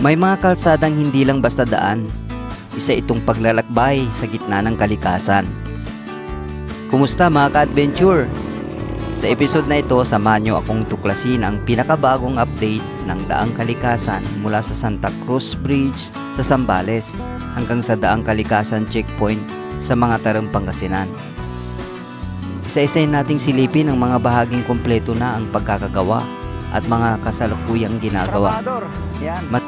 May mga kalsadang hindi lang basta daan. Isa itong paglalakbay sa gitna ng kalikasan. Kumusta mga ka-adventure? Sa episode na ito, samahan nyo akong tuklasin ang pinakabagong update ng Daang Kalikasan mula sa Santa Cruz Bridge sa Zambales hanggang sa Daang Kalikasan Checkpoint sa mga Tarang, Pangasinan. Isa-isayin nating silipin ang mga bahaging kompleto na ang pagkakagawa at mga kasalukuyang ginagawa.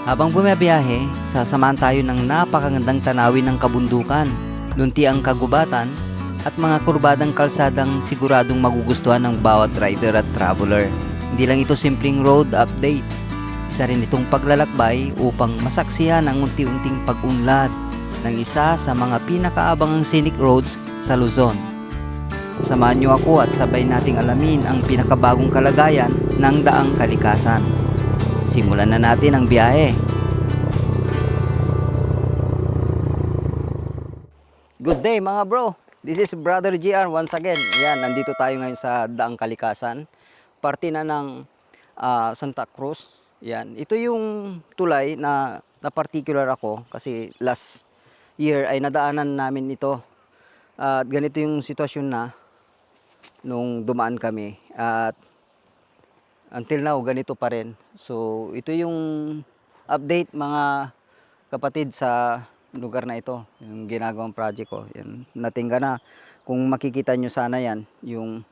Habang bumabiyahe, sasamahan tayo ng napakagandang tanawin ng kabundukan, luntiang kagubatan, at mga kurbadang kalsadang siguradong magugustuhan ng bawat rider at traveler. Hindi lang ito simpleng road update. Isa rin itong paglalakbay upang masaksihan ang unti-unting pag-unlad ng isa sa mga pinakaabangang scenic roads sa Luzon. Samahan niyo ako at sabay nating alamin ang pinakabagong kalagayan ng Daang Kalikasan. Simulan na natin ang biyahe. Good day mga bro! This is Brother GR once again. Yan, nandito tayo ngayon sa Daang Kalikasan. Parte na ng Santa Cruz. Yan, ito yung tulay na particular ako kasi last year ay nadaanan namin ito. At ganito yung sitwasyon na nung dumaan kami. At until now, ganito pa rin. So, ito yung update mga kapatid sa lugar na ito, yung ginagawang project ko. Yan, natingga na. Kung makikita nyo sana yan, yung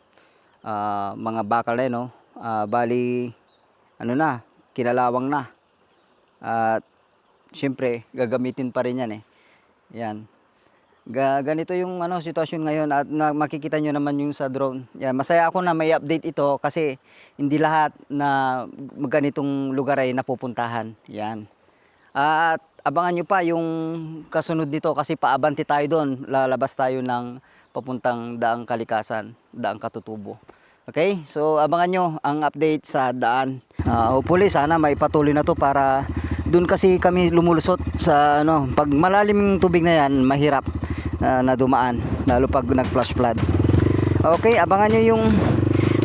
mga bakal na yun, no? Bali, ano na, kinalawang na. At syempre, gagamitin pa rin yan eh. Yan. Ganito yung sitwasyon ngayon at makikita nyo naman yung sa drone. Yan, masaya ako na may update ito kasi hindi lahat na ganitong lugar ay napupuntahan. Yan. At abangan nyo pa yung kasunod nito kasi paabante tayo doon. Lalabas tayo ng papuntang Daang Kalikasan, Daang Katutubo. Okay? So abangan nyo ang update sa daan. Hopefully sana may patuloy na to para doon kasi kami lumulusot sa pag malalim yung tubig na yan, mahirap na dumaan lalo pag nag-flash flood. Okay, abangan nyo yung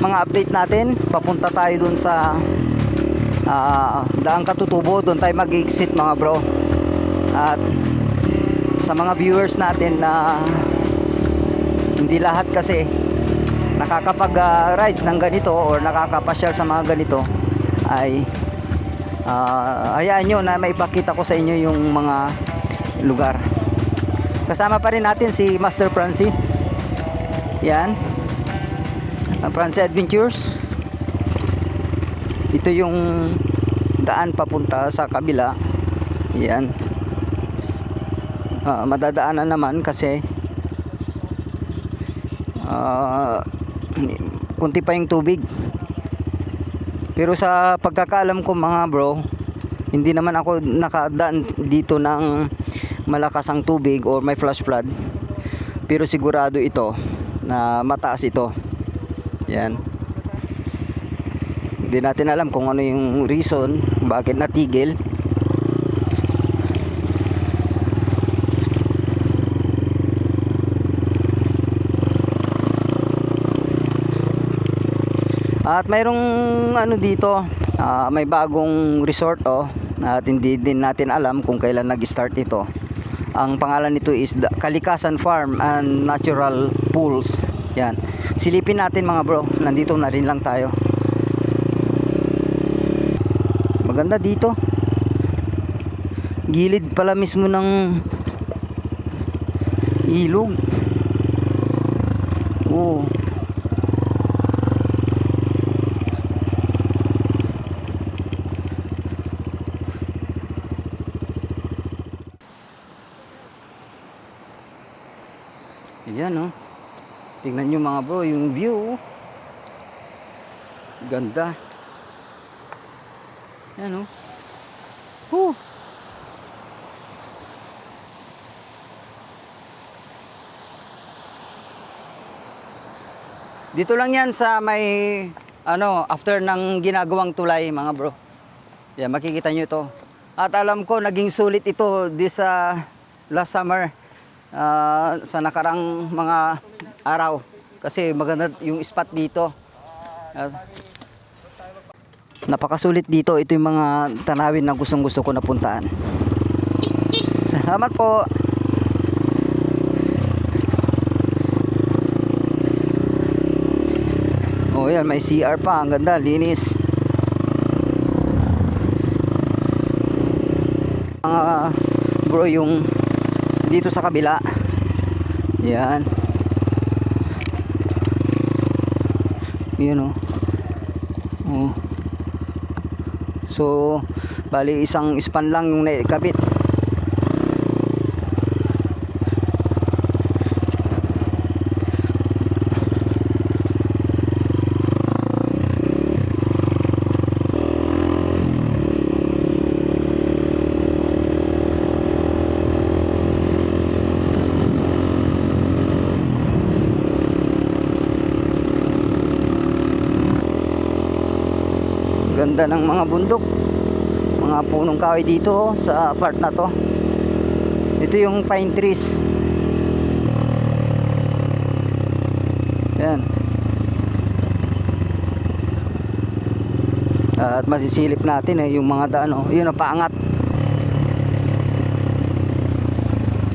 mga update natin. Papunta tayo doon sa Daang Katutubo, doon tayo mag-exit mga bro. At sa mga viewers natin na hindi lahat kasi nakakapag rides ng ganito or nakakapasyal sa mga ganito ay hayaan nyo na maipakita ko sa inyo yung mga lugar. Kasama pa rin natin si Master Francie. Yan, Francie Adventures. Ito yung daan papunta sa kabila. Yan. Madadaanan naman kasi kunti pa yung tubig. Pero sa pagkakaalam ko mga bro, hindi naman ako nakadaan dito ng malakas ang tubig or may flash flood. Pero sigurado ito na mataas ito. Yan. Hindi natin alam kung ano yung reason bakit natigil. At mayroong dito, may bagong resort at hindi din natin alam kung kailan nag-start ito. Ang pangalan nito is Kalikasan Farm and Natural Pools. Yan. Silipin natin mga bro. Nandito na rin lang tayo. Maganda dito. Gilid pala mismo ng ilog. Oh. Ayan tingnan nyo mga bro yung view. Ganda. Ayan Dito lang yan sa may after ng ginagawang tulay mga bro. Yan, makikita nyo ito. At alam ko naging sulit ito this last summer. Sa nakarang mga araw kasi maganda yung spot dito. Napakasulit dito. Ito yung mga tanawin na gustong gusto ko na puntaan. Salamat po. Oh, yan, may CR pa. Ang ganda, linis. Mga bro, yung dito sa kabila. Yan. Yun, oh. Oh. So, bali isang span lang yung naikabit. Ganda ng mga bundok, mga punong kahoy dito sa part na to. Ito yung pine trees. Yan. At masisilip natin yung mga daan, oh. Yun, paangat.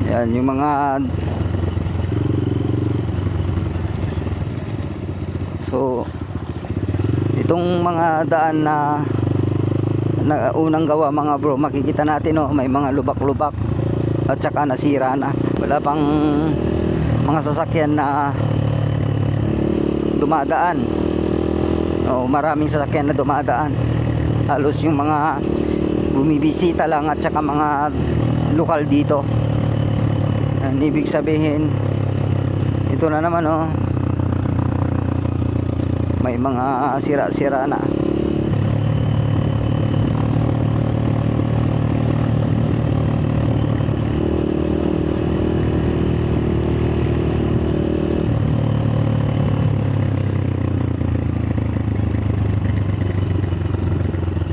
Yan yung mga so itong mga daan na unang gawa, mga bro, makikita natin, oh, may mga lubak-lubak at saka nasira na. Wala pang mga sasakyan na dumadaan. Oh, maraming sasakyan na dumadaan. Halos yung mga bumibisita lang at saka mga lokal dito. Yan, ibig sabihin ito na naman, oh, may mga sira-sira na.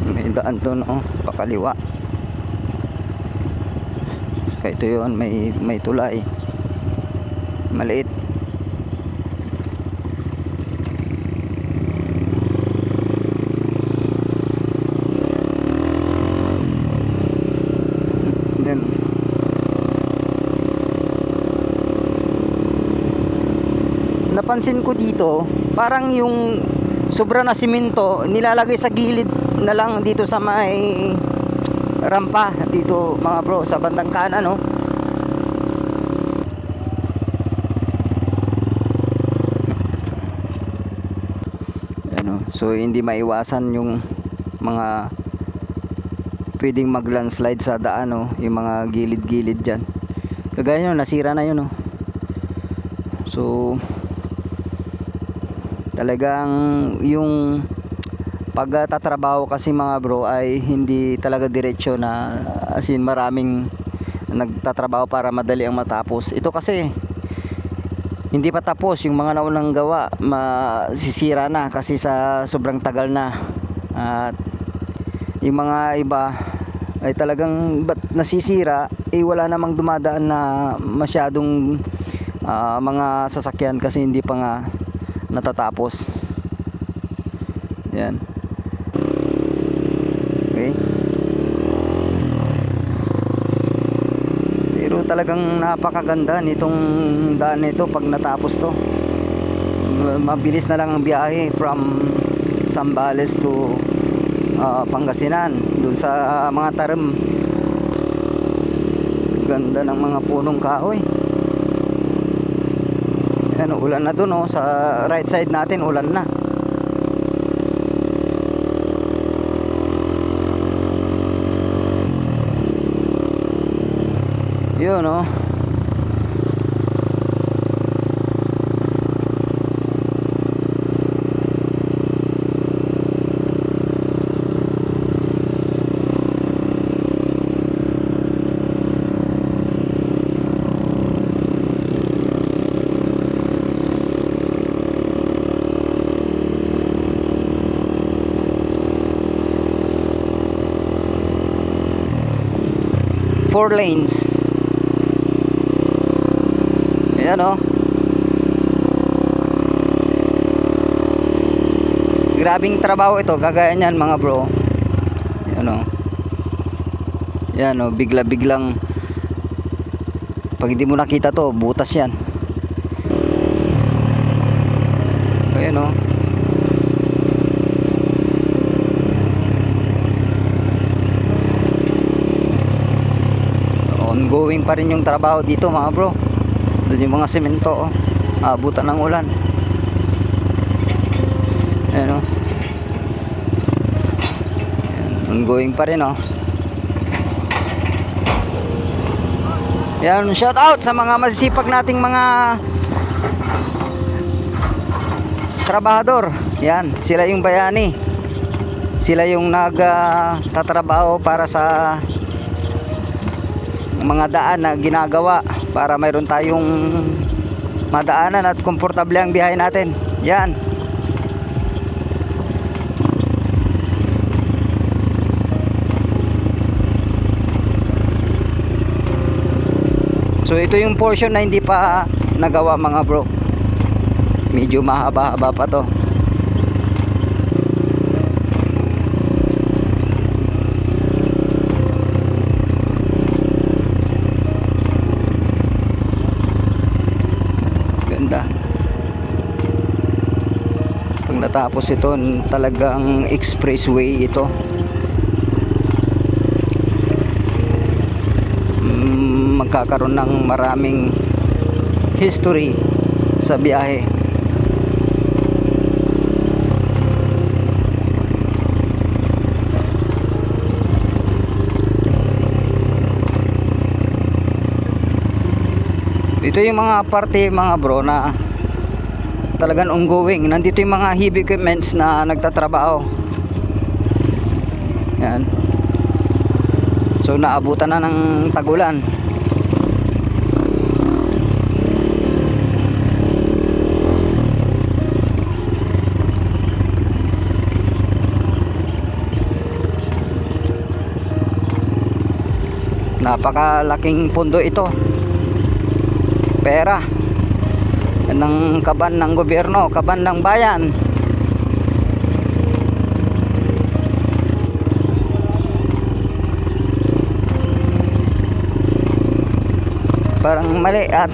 May daan doon, oh, pakaliwa. So, ito yun, may tulay maliit. Napansin ko dito, parang yung sobra na simento nilalagay sa gilid na lang dito sa may rampa dito, mga bro, sa bandang kanan, no? Ano, so hindi maiwasan yung mga pwedeng mag-landslide sa daan, no? Yung mga gilid-gilid dyan. Kagaya nyo, nasira na yun, no? So talagang yung pagtatrabaho kasi, mga bro, ay hindi talaga diretsyo na, as in maraming nagtatrabaho para madali ang matapos. Ito kasi hindi pa tapos, yung mga naunang gawa masisira na kasi sa sobrang tagal na. At yung mga iba ay talagang ba't nasisira, wala namang dumadaan na masyadong mga sasakyan kasi hindi pa nga natatapos. Yan. Okay. Pero talagang napakaganda nitong daan nito pag natapos to. Mabilis na lang ang biyahe from Zambales to Pangasinan, dun sa mga tarim. Ganda ng mga punong kahoy. Ano, ulan na dun, oh, sa right side natin, ulan na. Yun, oh. Four lanes. Ayan, oh. Grabing trabaho ito, kagaya niyan mga bro. Yan o. Yan o, bigla-biglang pag hindi mo nakita to, butas yan. Ayan o. Ongoing pa rin yung trabaho dito mga bro. Doon yung mga semento, oh. Abutan ng ulan. Ayan o. Ongoing pa rin, oh. Yan, shout out sa mga masisipag nating mga trabahador. Yan, sila yung bayani. Sila yung nagtatrabaho para sa mga daan na ginagawa para mayroon tayong madaanan at komportable ang biyahe natin. Yan. So ito yung portion na hindi pa nagawa mga bro. Medyo mahaba-haba pa to. Ganda. Pag natapos ito, talagang expressway ito. Magkakaroon ng maraming history sa biyahe. Ito yung mga parte mga bro na talagang ongoing. Nandito yung mga heavy equipments na nagtatrabaho. Yan. So naabutan na ng tagulan. Napakalaking pundo ito. Pera ng kaban ng gobyerno, kaban ng bayan. Parang mali at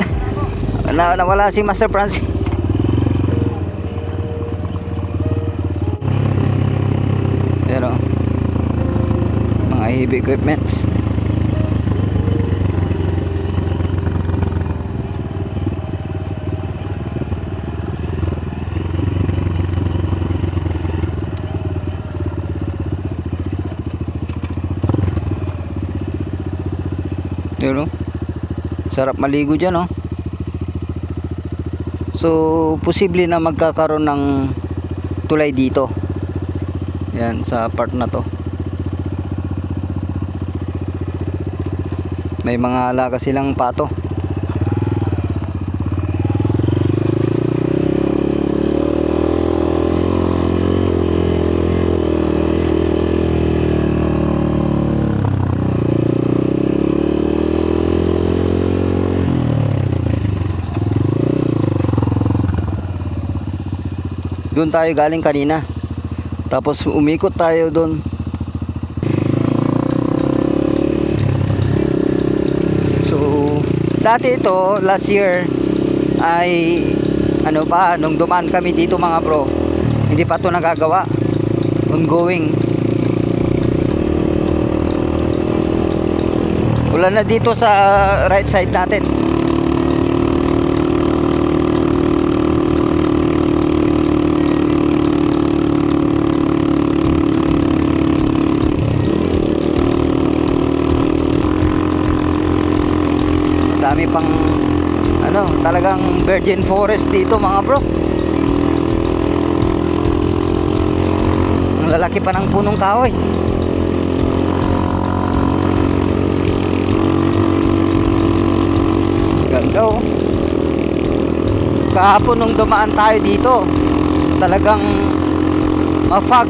nawala si Master Francis. Pero mga heavy equipments. Yun, sarap maligo dyan, oh. So posible na magkakaroon ng tulay dito. Yan sa part na to. May mga alaga silang pato. Doon tayo galing kanina. Tapos umikot tayo doon. So, dati ito, last year ay ano pa, nung dumaan kami dito mga bro, hindi pa ito nagagawa. Ongoing. Wala na dito sa right side natin. Dami pang ano, talagang virgin forest dito mga bro. Ang lalaki pa ng punong kahoy. Ganda, oh. Kahapon nung dumaan tayo dito, talagang ma-fog.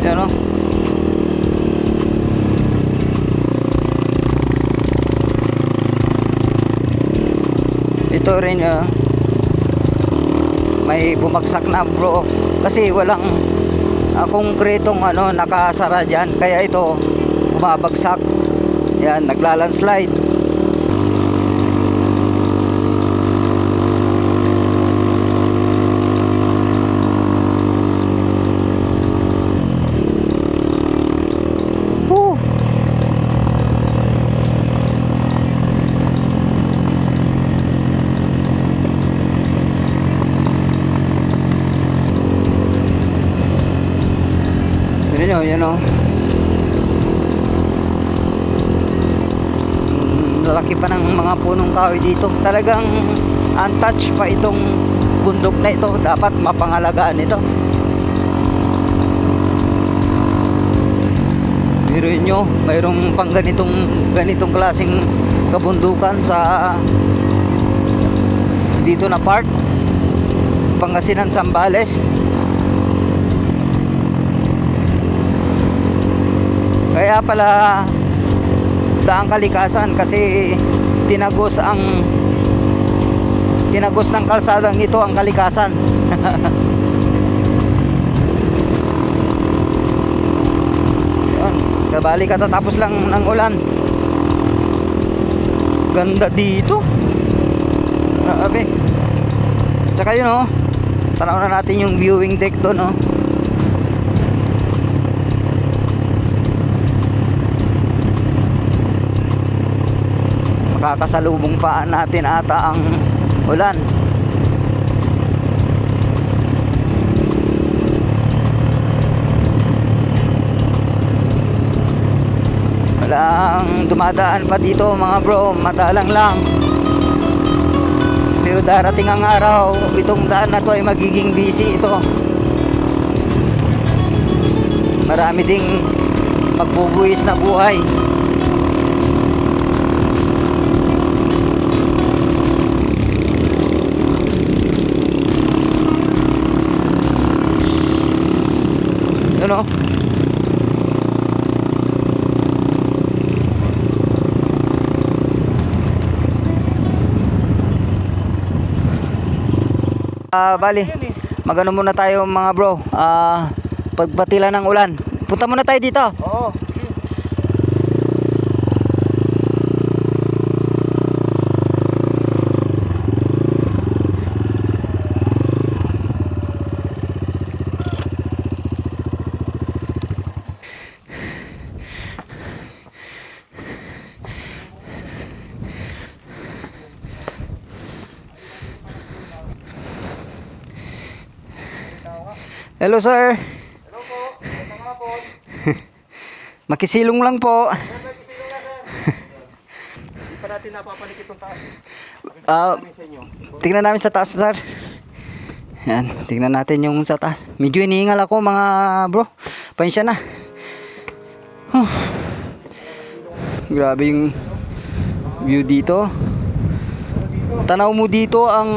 Yan, oh. rin may bumagsak na bro, kasi walang konkretong nakasara dyan, kaya ito bumabagsak. Yan, naglalandslide. Woo! Yan o. Lalaki pa ng mga punong kahoy dito. Talagang untouched pa itong bundok na ito. Dapat mapangalagaan ito. Biruin nyo, mayroong pang ganitong klaseng kabundukan sa dito na part, Pangasinan, Zambales. Kaya pala daang kalikasan, kasi tinagos ng kalsadang ito ang kalikasan. Yun, kabali katatapos lang ng ulan. Ganda dito. Grabe. Tsaka yun tanaw na natin yung viewing deck doon Makakasalubong pa natin ata ang ulan. Walang dumadaan pa dito mga bro, madalang lang. Pero darating ang araw, itong daan na to ay magiging busy ito. Marami ding magbubuwis na buhay. Bali, magano muna tayo mga bro. Pagbatila ng ulan. Punta muna tayo dito. Oo. Hello sir. Hello po. Magandang hapon. Makisilong lang po. Magkisilong na sir. Hindi pa natin napapanik itong taas. Tingnan namin sa taas sir. Yan, tingnan natin yung sa taas. Medyo iniingal ako mga bro. Pansya na. Grabe yung view dito. Tanaw mo dito ang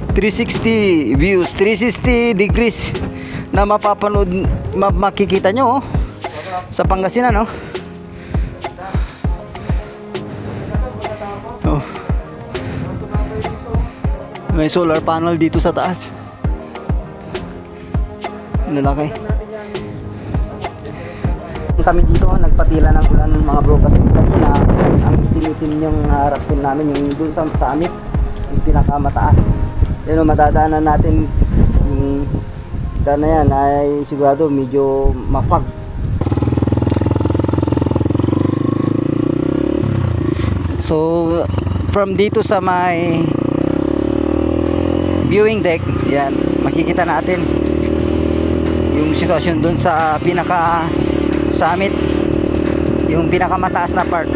360 views, 360 degrees na mapapanood, makikita nyo sa Pangasinan May solar panel dito sa taas. Lalaki. Kami dito nagpatila ng ulan mga bro, kasi kanina ang tinitim yung harap din namin yung dun sa summit, yung pinakamataas. Yun madadaanan natin yung na yan ay sigurado medyo mapag. So from dito sa may viewing deck, yan makikita natin yung sitwasyon dun sa pinaka summit, yung pinakamataas na part.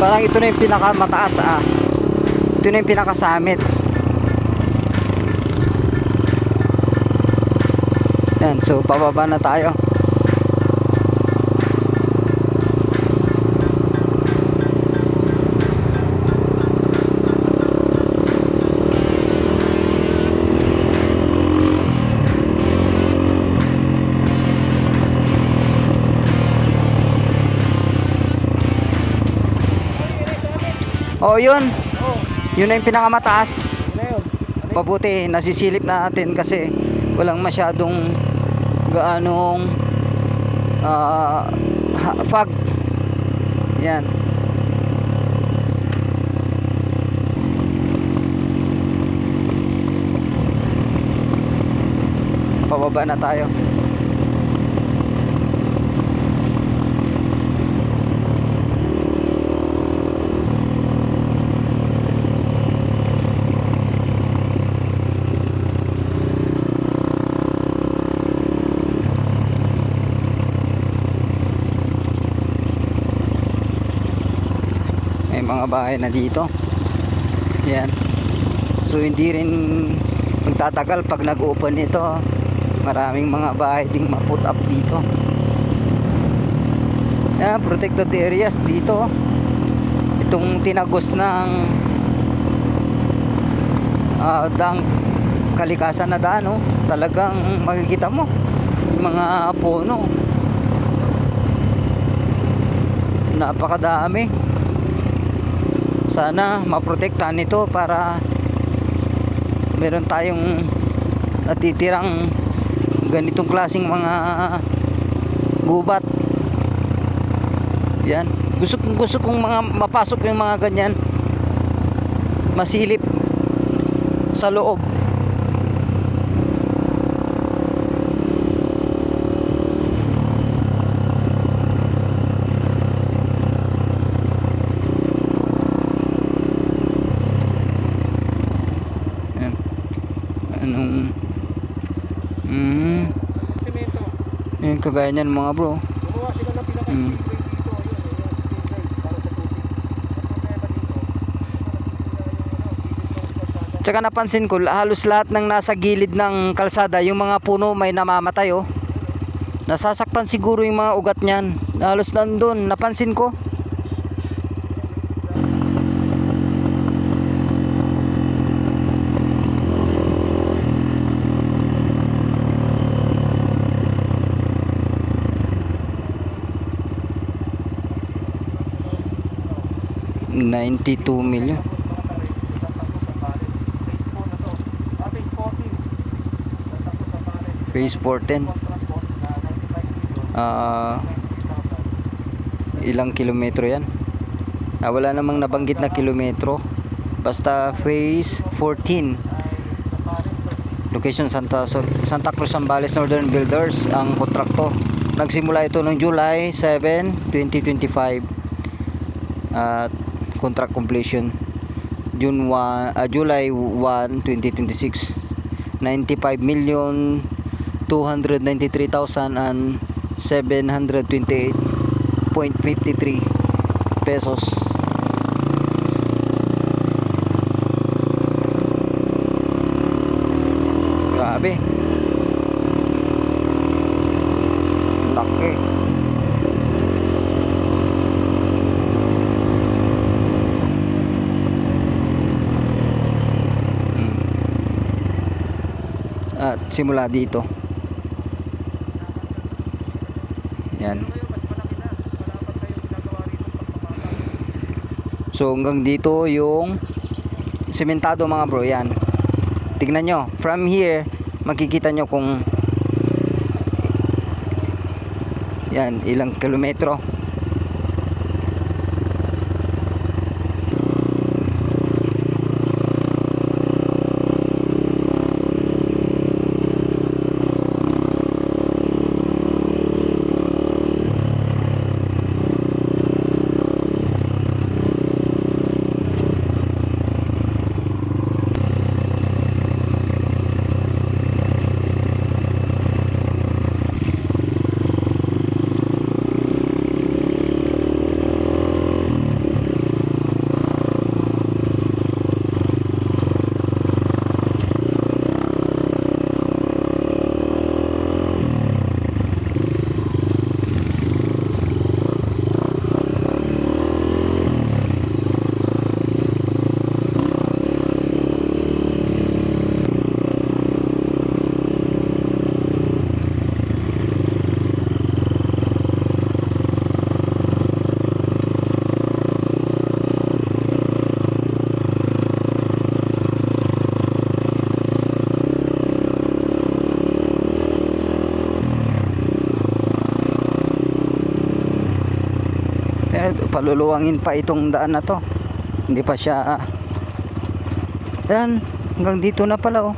Parang ito na yung pinakamataas ito na yung pinakasamit. Yan, so pababa na tayo. Oh, yun. Oo. Yun na yung pinakamataas. Na yun. Pabuti nasisilip natin kasi walang masyadong gaanong fog. Yan. Pababa na tayo. May mga bahay na dito. Yan. So hindi rin magtatagal pag nag-open ito. Maraming mga bahay ding ma-put up dito. Yan, protected areas dito. Itong tinagos ng daang kalikasan na daan, oh. Talagang makikita mo yung mga puno. Napakadami. Sana maprotektahan nito para meron tayong natitirang ganitong klaseng mga gubat. Yan. Gusto kong mga mapasok yung mga ganyan. Masilip sa loob. Semento. Yung kagaya niyan mga bro. Gumawa sila ng pinaka-speedway dito. Ayun, speedway para sa tubig. Ang problema dito, Tsaka napansin ko halos lahat ng nasa gilid ng kalsada, yung mga puno may namamatay, oh. Nasasaktan siguro yung mga ugat niyan. Halos nandun, napansin ko. $92 million. Phase 14. Ilang kilometro yan? Wala namang nabanggit na kilometro. Basta phase 14. Location Santa Cruz Zambales Northern Builders ang kontraktor. Nagsimula ito noong July 7, 2025. At contract completion July 1, 2026. 95,293,728.53 pesos. Grabe. Laki. At simula dito. Yan. So hanggang dito yung sementado mga bro. Yan. Tignan nyo. From here, makikita nyo kung yan, ilang kilometro. kaluluwangin pa itong daan na to. Hindi pa siya yan, hanggang dito na pala oh.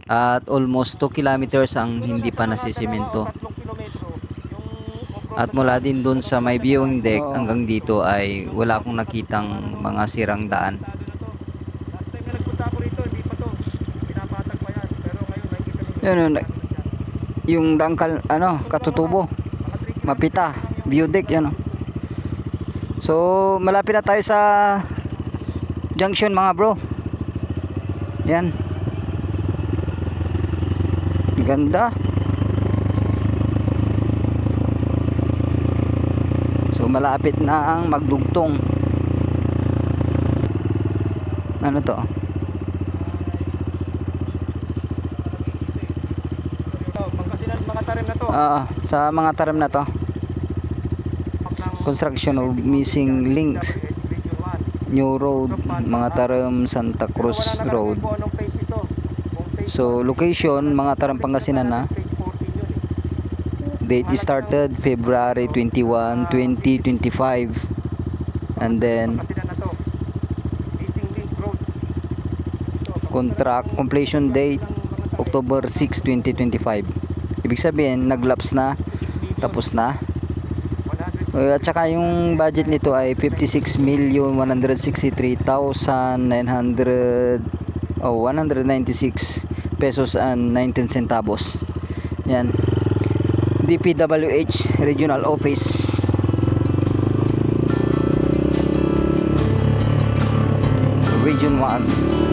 At almost 2 kilometers ang hindi pa nasisemento. 3 kilometro. Yung At mula din dun sa may viewing deck Oo. hanggang dito ay wala akong nakitang mga sirang daan. last time na nagpunta ako rito, hindi pa to. Pinapatag pa yan. Pero ngayon nakikita mo Yun, yung dangkal, katutubo, mapita, view deck, yan oh. So, malapit na tayo sa junction mga bro. Yan. Ganda. So, malapit na ang magdugtong. Ano to? Pangasinan, mga tarim na to. Sa mga taram na to. Construction of missing links. New road, mga taram Santa Cruz Road. Kung anong phase ito. Kung phase So location, mga taram Pangasinan na. phase 14 yun eh. Date started February 21, 2025. And then Pangasinan na to. Missing link road. contract completion date October 6, 2025. Ibig sabihin naglaps na, tapos na. At saka yung budget nito ay 56,163,996 pesos and 19 centavos. Yan. DPWH Regional Office. Region 1.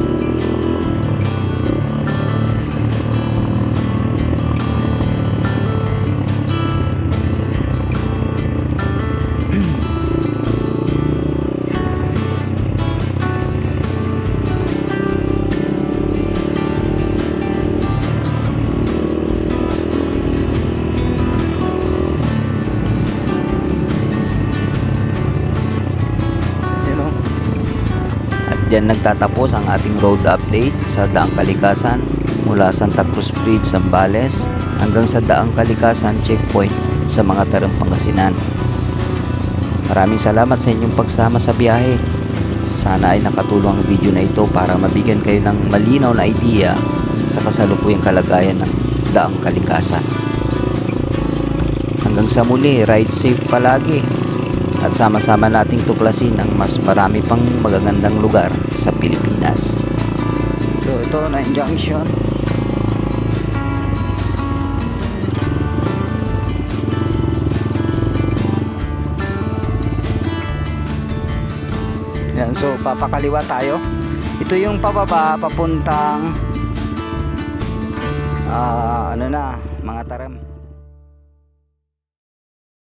Diyan nagtatapos ang ating road update sa Daang Kalikasan mula Santa Cruz Bridge, Zambales hanggang sa Daang Kalikasan checkpoint sa mga Taram, Pangasinan. Maraming salamat sa inyong pagsama sa biyahe. Sana ay nakatulong ang video na ito para mabigyan kayo ng malinaw na idea sa kasalukuyang kalagayan ng Daang Kalikasan. Hanggang sa muli, ride safe palagi. At sama-sama nating tuklasin ang mas marami pang magagandang lugar sa Pilipinas. So ito na yung junction. Yan, so papakaliwa tayo. Ito yung pababa papuntang mga Taram.